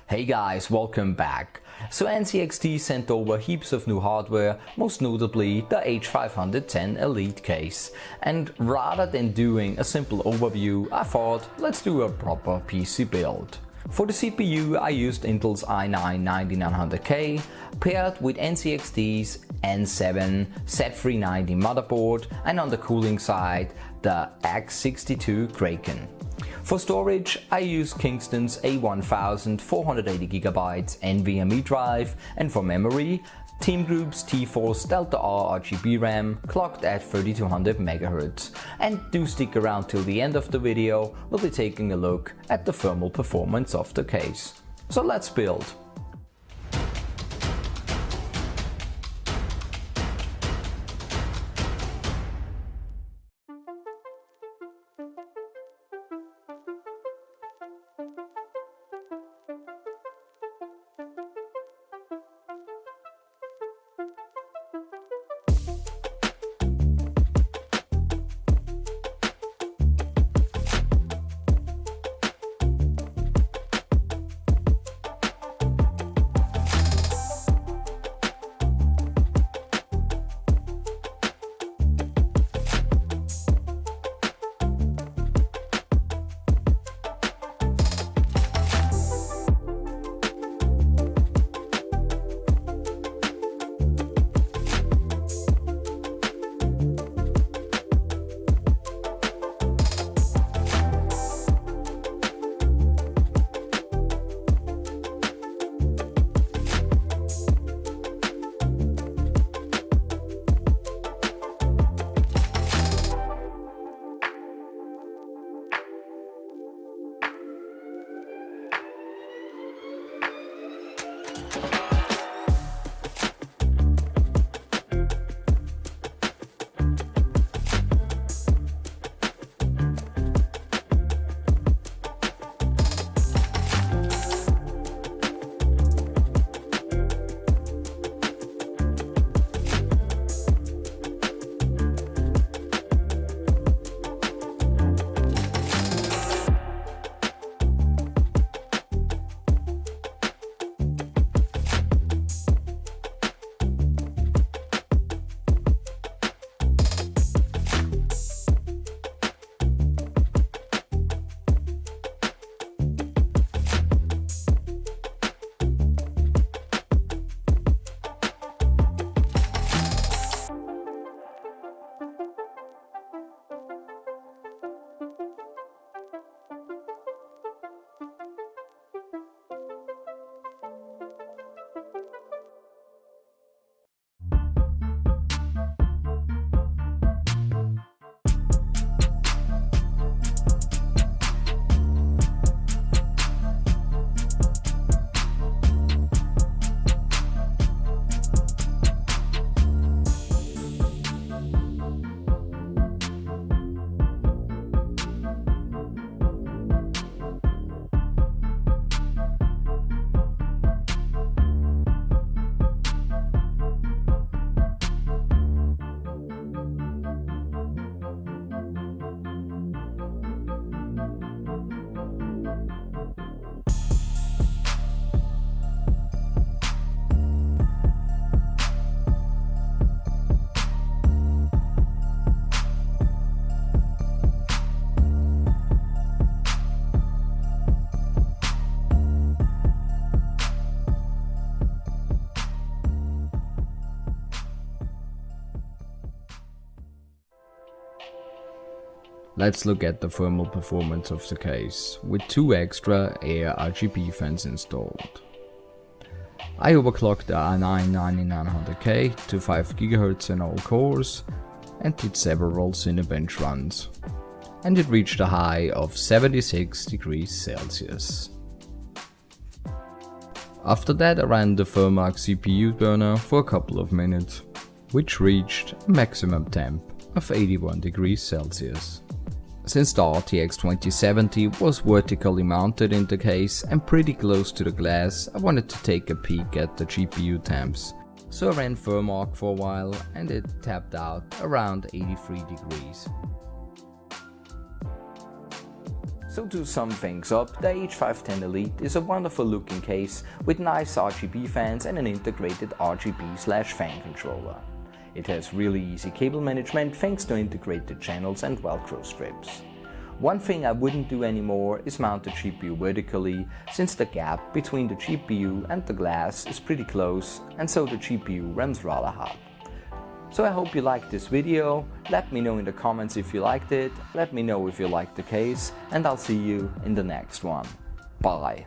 Hey guys, welcome back. So NZXT sent over heaps of new hardware, most notably the H510 Elite Case. And rather than doing a simple overview, I thought let's do a proper PC build. For the CPU I used Intel's i9-9900k paired with NZXT's N7 Z390 motherboard, and on the cooling side the X62 Kraken. For storage I use Kingston's A1480GB NVMe drive, and for memory Team Group's T-Force Delta R RGB RAM clocked at 3200 MHz. And do stick around till the end of the video, we'll be taking a look at the thermal performance of the case. So let's build. Let's look at the thermal performance of the case, with 2 extra air RGB fans installed. I overclocked the i9-9900k to 5 GHz in all cores and did several Cinebench runs, and it reached a high of 76 degrees Celsius. After that I ran the Thermaltake CPU burner for a couple of minutes, which reached a maximum temp of 81 degrees Celsius. Since the RTX 2070 was vertically mounted in the case and pretty close to the glass, I wanted to take a peek at the GPU temps. So I ran Thermaltake for a while and it tapped out around 83 degrees. So to sum things up, the H510 Elite is a wonderful looking case with nice RGB fans and an integrated RGB/fan controller. It has really easy cable management thanks to integrated channels and Velcro strips. One thing I wouldn't do anymore is mount the GPU vertically, since the gap between the GPU and the glass is pretty close and so the GPU runs rather hot. So I hope you liked this video, let me know in the comments if you liked it, let me know if you liked the case, and I'll see you in the next one. Bye!